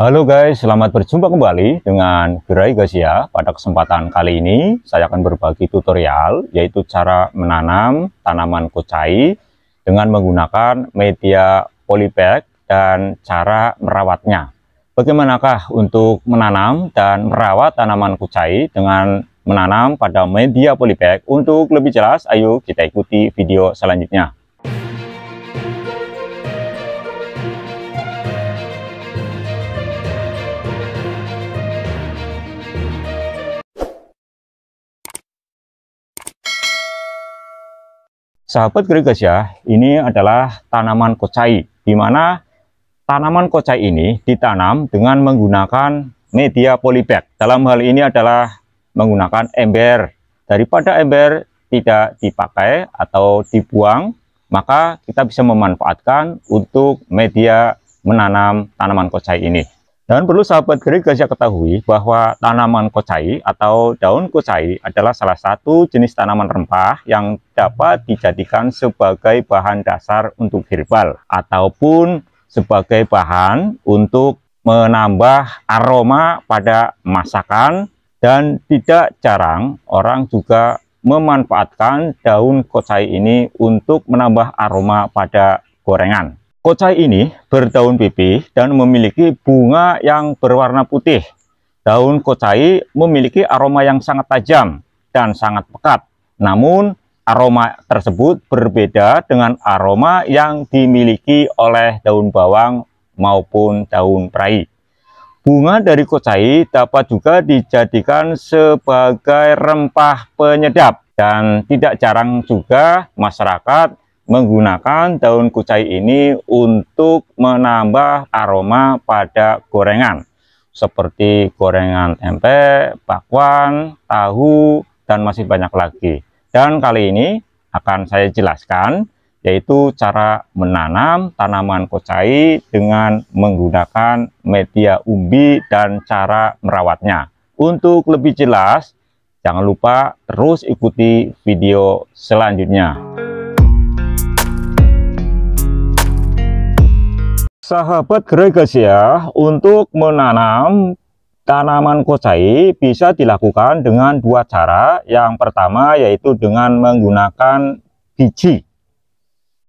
Halo guys, selamat berjumpa kembali dengan Gerai Gasia. Pada kesempatan kali ini saya akan berbagi tutorial yaitu cara menanam tanaman kucai dengan menggunakan media polybag dan cara merawatnya. Bagaimanakah untuk menanam dan merawat tanaman kucai dengan menanam pada media polybag? Untuk lebih jelas, ayo kita ikuti video selanjutnya. Sahabat Gerai Gasia, ini adalah tanaman kucai, di mana tanaman kucai ini ditanam dengan menggunakan media polybag. Dalam hal ini adalah menggunakan ember. Daripada ember tidak dipakai atau dibuang, maka kita bisa memanfaatkan untuk media menanam tanaman kucai ini. Dan perlu sahabat Gerai Gasia ketahui bahwa tanaman kucai atau daun kucai adalah salah satu jenis tanaman rempah yang dapat dijadikan sebagai bahan dasar untuk herbal ataupun sebagai bahan untuk menambah aroma pada masakan, dan tidak jarang orang juga memanfaatkan daun kucai ini untuk menambah aroma pada gorengan. Kucai ini berdaun pipih dan memiliki bunga yang berwarna putih. Daun kucai memiliki aroma yang sangat tajam dan sangat pekat. Namun, aroma tersebut berbeda dengan aroma yang dimiliki oleh daun bawang maupun daun perai. Bunga dari kucai dapat juga dijadikan sebagai rempah penyedap, dan tidak jarang juga masyarakat menggunakan daun kucai ini untuk menambah aroma pada gorengan seperti gorengan tempe, bakwan, tahu, dan masih banyak lagi. Dan kali ini akan saya jelaskan yaitu cara menanam tanaman kucai dengan menggunakan media umbi dan cara merawatnya. Untuk lebih jelas, jangan lupa terus ikuti video selanjutnya. Sahabat Gerai Gasia, untuk menanam tanaman kucai bisa dilakukan dengan dua cara. Yang pertama yaitu dengan menggunakan biji.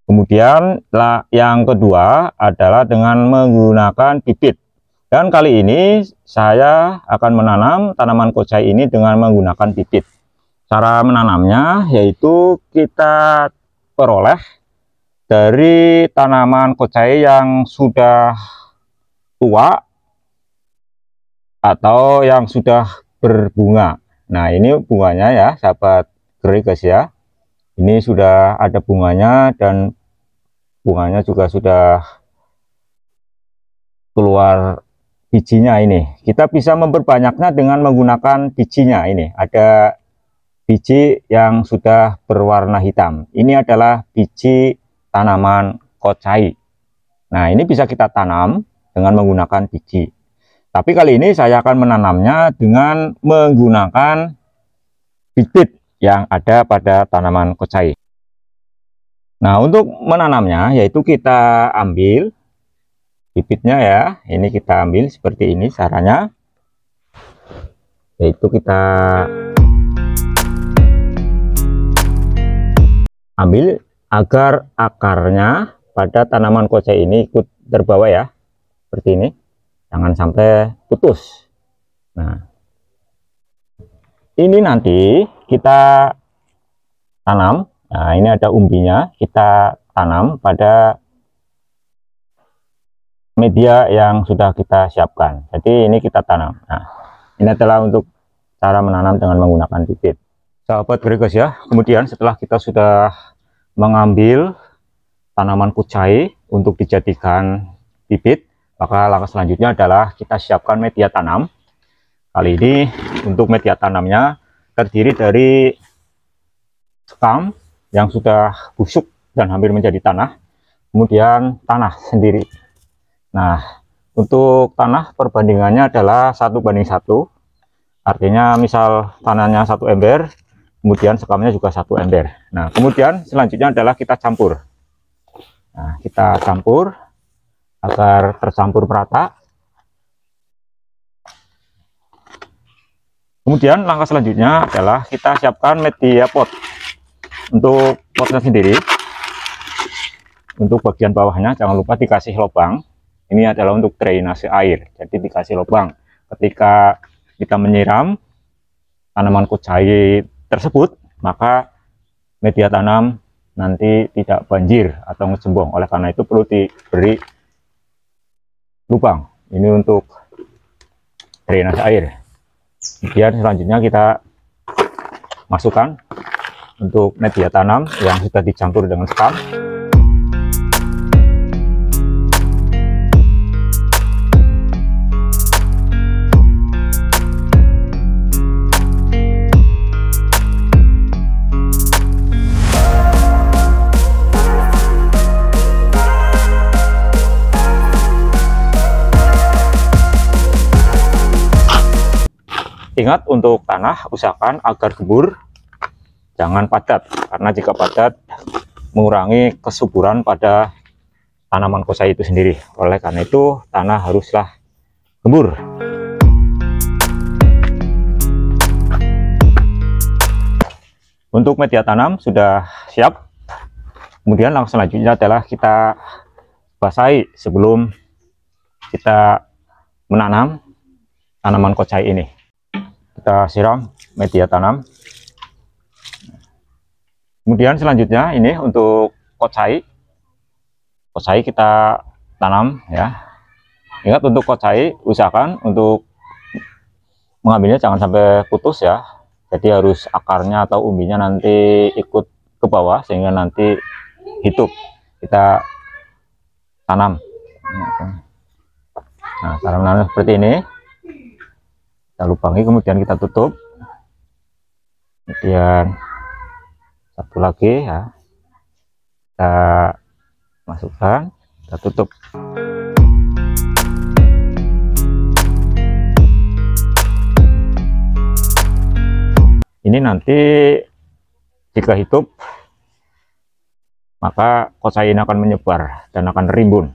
Kemudian yang kedua adalah dengan menggunakan bibit. Dan kali ini saya akan menanam tanaman kucai ini dengan menggunakan bibit. Cara menanamnya yaitu kita peroleh dari tanaman kucai yang sudah tua atau yang sudah berbunga. Nah, ini bunganya ya sahabat Gerai Gasia. Ini sudah ada bunganya dan bunganya juga sudah keluar bijinya ini. Kita bisa memperbanyaknya dengan menggunakan bijinya ini. Ada biji yang sudah berwarna hitam. Ini adalah biji tanaman kucai. Nah, ini bisa kita tanam dengan menggunakan biji. Tapi kali ini saya akan menanamnya dengan menggunakan bibit yang ada pada tanaman kucai. Nah, untuk menanamnya yaitu kita ambil bibitnya ya. Ini kita ambil seperti ini caranya. Yaitu kita ambil agar akarnya pada tanaman kucai ini ikut terbawa ya, seperti ini, jangan sampai putus. Nah, ini nanti kita tanam. Nah, ini ada umbinya, kita tanam pada media yang sudah kita siapkan. Jadi ini kita tanam. Nah, ini adalah untuk cara menanam dengan menggunakan bibit. Sahabat Gerai Gasia, kemudian setelah kita sudah mengambil tanaman kucai untuk dijadikan bibit, maka langkah selanjutnya adalah kita siapkan media tanam. Kali ini untuk media tanamnya terdiri dari sekam yang sudah busuk dan hampir menjadi tanah, kemudian tanah sendiri. Nah, untuk tanah perbandingannya adalah 1:1, artinya misal tanahnya 1 ember, kemudian sekamnya juga 1 ember. Nah, kemudian selanjutnya adalah kita campur. Nah, kita campur agar tercampur merata. Kemudian langkah selanjutnya adalah kita siapkan media pot. Untuk potnya sendiri, untuk bagian bawahnya jangan lupa dikasih lubang. Ini adalah untuk drainase air, jadi dikasih lubang. Ketika kita menyiram tanaman kucai tersebut, maka media tanam nanti tidak banjir atau ngejembong. Oleh karena itu perlu diberi lubang. Ini untuk drainase air. Kemudian selanjutnya kita masukkan untuk media tanam yang sudah dicampur dengan sekam. Ingat, untuk tanah usahakan agar gembur, jangan padat, karena jika padat mengurangi kesuburan pada tanaman kucai itu sendiri. Oleh karena itu tanah haruslah gembur. Untuk media tanam sudah siap. Kemudian langkah selanjutnya adalah kita basahi sebelum kita menanam tanaman kucai ini. Kita siram media tanam. Kemudian selanjutnya ini untuk kucai kita tanam ya. Ingat, untuk kucai usahakan untuk mengambilnya jangan sampai putus ya. Jadi harus akarnya atau umbinya nanti ikut ke bawah sehingga nanti hidup kita tanam. Nah, cara menanam seperti ini. Kita lubangi, kemudian kita tutup. Kemudian satu lagi ya, kita masukkan, kita tutup. Ini nanti jika hidup, maka kucai ini akan menyebar dan akan rimbun.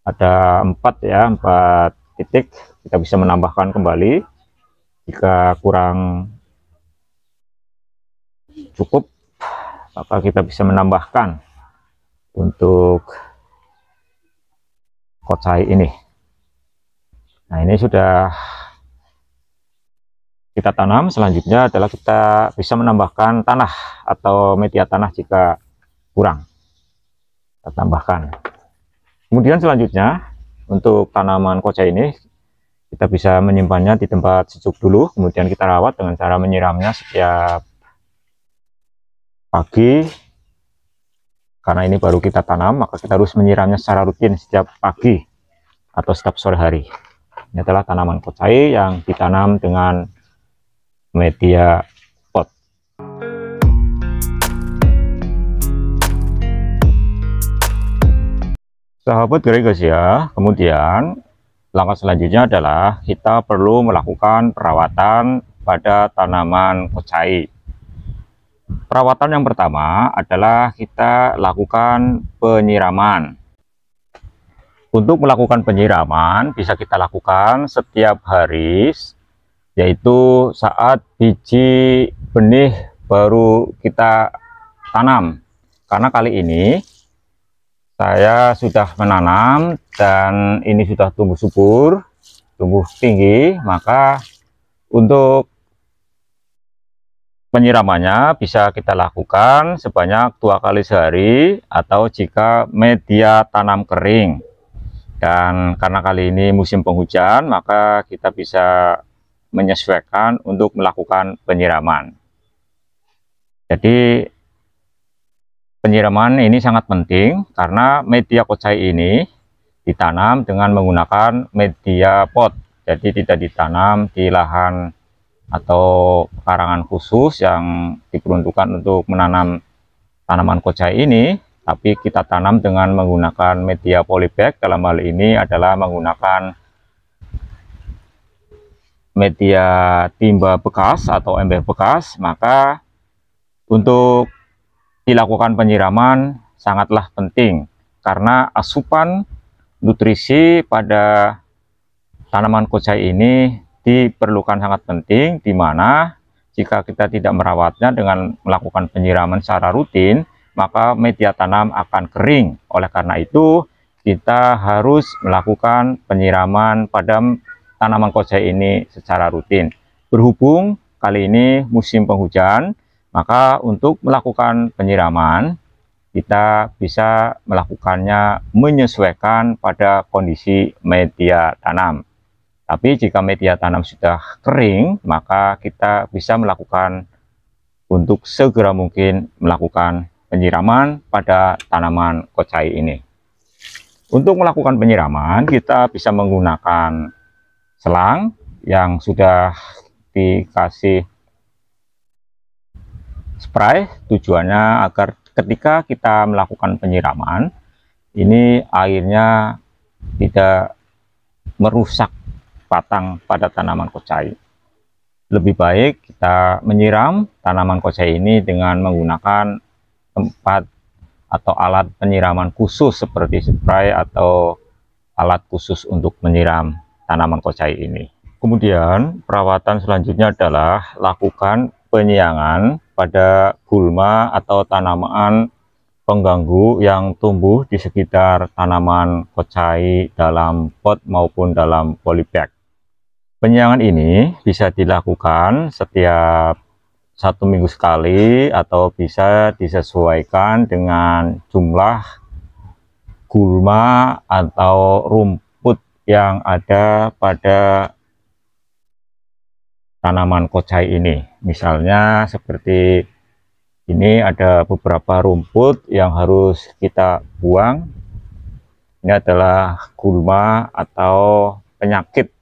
Ada 4 titik, kita bisa menambahkan kembali. Jika kurang cukup, maka kita bisa menambahkan untuk kucai ini. Nah, ini sudah kita tanam. Selanjutnya adalah kita bisa menambahkan tanah atau media tanah jika kurang, kita tambahkan. Kemudian selanjutnya untuk tanaman kucai ini kita bisa menyimpannya di tempat sejuk dulu, kemudian kita rawat dengan cara menyiramnya setiap pagi. Karena ini baru kita tanam, maka kita harus menyiramnya secara rutin setiap pagi atau setiap sore hari. Ini adalah tanaman kucai yang ditanam dengan media pot. Sahabat guys ya, kemudian langkah selanjutnya adalah kita perlu melakukan perawatan pada tanaman kucai. Perawatan yang pertama adalah kita lakukan penyiraman. Untuk melakukan penyiraman bisa kita lakukan setiap hari, yaitu saat biji benih baru kita tanam. Karena kali ini saya sudah menanam dan ini sudah tumbuh subur, tumbuh tinggi, maka untuk penyiramannya bisa kita lakukan sebanyak 2 kali sehari, atau jika media tanam kering. Dan karena kali ini musim penghujan, maka kita bisa menyesuaikan untuk melakukan penyiraman. Jadi penyiraman ini sangat penting karena media kucai ini ditanam dengan menggunakan media pot. Jadi tidak ditanam di lahan atau pekarangan khusus yang diperuntukkan untuk menanam tanaman kucai ini, tapi kita tanam dengan menggunakan media polybag. Dalam hal ini adalah menggunakan media timba bekas atau ember bekas. Maka untuk dilakukan penyiraman sangatlah penting karena asupan nutrisi pada tanaman kucai ini diperlukan sangat penting, di mana jika kita tidak merawatnya dengan melakukan penyiraman secara rutin, maka media tanam akan kering. Oleh karena itu, kita harus melakukan penyiraman pada tanaman kocai ini secara rutin. Berhubung kali ini musim penghujan, maka untuk melakukan penyiraman, kita bisa melakukannya menyesuaikan pada kondisi media tanam. Tapi jika media tanam sudah kering, maka kita bisa melakukan untuk segera mungkin melakukan penyiraman pada tanaman kocai ini. Untuk melakukan penyiraman, kita bisa menggunakan selang yang sudah dikasih spray. Tujuannya agar ketika kita melakukan penyiraman, ini airnya tidak merusak batang pada tanaman kocai. Lebih baik kita menyiram tanaman kocai ini dengan menggunakan tempat atau alat penyiraman khusus seperti spray atau alat khusus untuk menyiram tanaman kocai ini. Kemudian perawatan selanjutnya adalah lakukan penyiangan pada gulma atau tanaman pengganggu yang tumbuh di sekitar tanaman kocai dalam pot maupun dalam polybag. Penyiangan ini bisa dilakukan setiap 1 minggu sekali atau bisa disesuaikan dengan jumlah gulma atau rumput yang ada pada tanaman kocai ini. Misalnya seperti ini ada beberapa rumput yang harus kita buang. Ini adalah gulma atau penyakit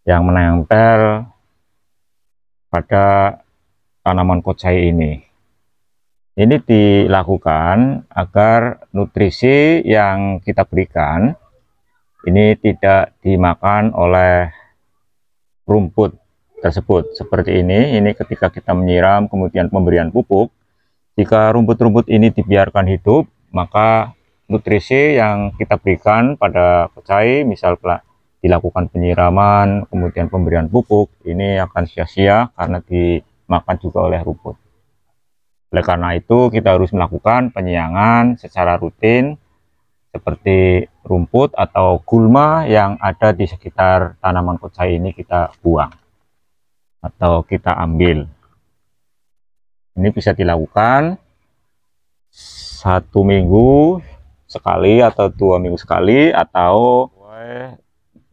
yang menempel pada tanaman kocai ini. Ini dilakukan agar nutrisi yang kita berikan ini tidak dimakan oleh rumput tersebut. Seperti ini ketika kita menyiram kemudian pemberian pupuk, jika rumput-rumput ini dibiarkan hidup, maka nutrisi yang kita berikan pada kocai, misal dilakukan penyiraman, kemudian pemberian pupuk, ini akan sia-sia karena dimakan juga oleh rumput. Oleh karena itu, kita harus melakukan penyiangan secara rutin, seperti rumput atau gulma yang ada di sekitar tanaman kocai ini kita buang atau kita ambil. Ini bisa dilakukan 1 minggu sekali atau 2 minggu sekali, atau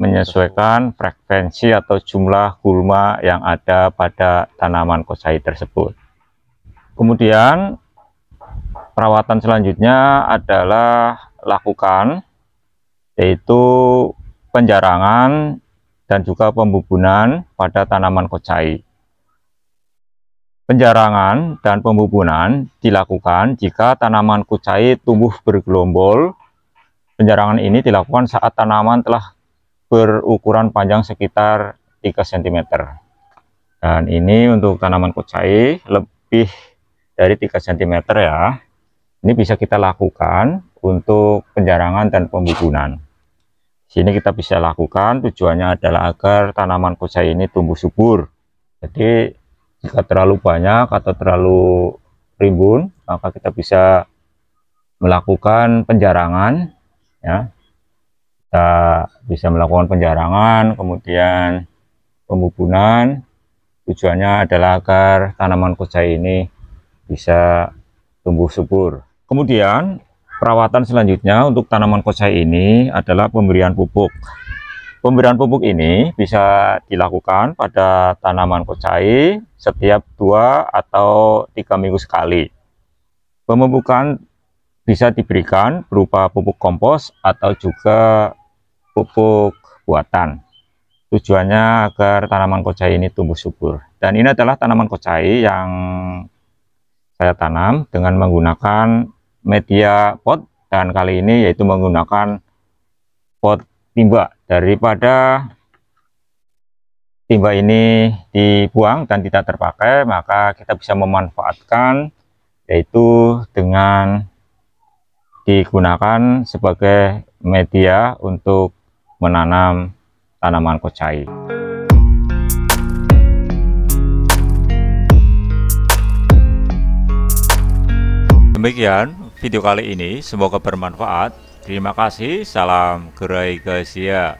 menyesuaikan frekuensi atau jumlah gulma yang ada pada tanaman kocai tersebut. Kemudian perawatan selanjutnya adalah lakukan yaitu penjarangan dan juga pembubunan pada tanaman kocai. Penjarangan dan pembubunan dilakukan jika tanaman kocai tumbuh bergelombol. Penjarangan ini dilakukan saat tanaman telah berukuran panjang sekitar 3 cm. Dan ini untuk tanaman kocai lebih dari 3 cm ya. Ini bisa kita lakukan untuk penjarangan dan pembubunan. Sini kita bisa lakukan, tujuannya adalah agar tanaman kocai ini tumbuh subur. Jadi jika terlalu banyak atau terlalu rimbun, maka kita bisa melakukan penjarangan ya. Kita bisa melakukan penjarangan, kemudian pembubunan. Tujuannya adalah agar tanaman kocai ini bisa tumbuh subur. Kemudian perawatan selanjutnya untuk tanaman kocai ini adalah pemberian pupuk. Pemberian pupuk ini bisa dilakukan pada tanaman kocai setiap 2 atau 3 minggu sekali. Pemupukan bisa diberikan berupa pupuk kompos atau juga pupuk buatan. Tujuannya agar tanaman kocai ini tumbuh subur. Dan ini adalah tanaman kocai yang saya tanam dengan menggunakan media pot, dan kali ini yaitu menggunakan pot timba. Daripada timba ini dibuang dan tidak terpakai, maka kita bisa memanfaatkan yaitu dengan digunakan sebagai media untuk menanam tanaman kocai. Demikian video kali ini, semoga bermanfaat. Terima kasih, salam gerai Gasia.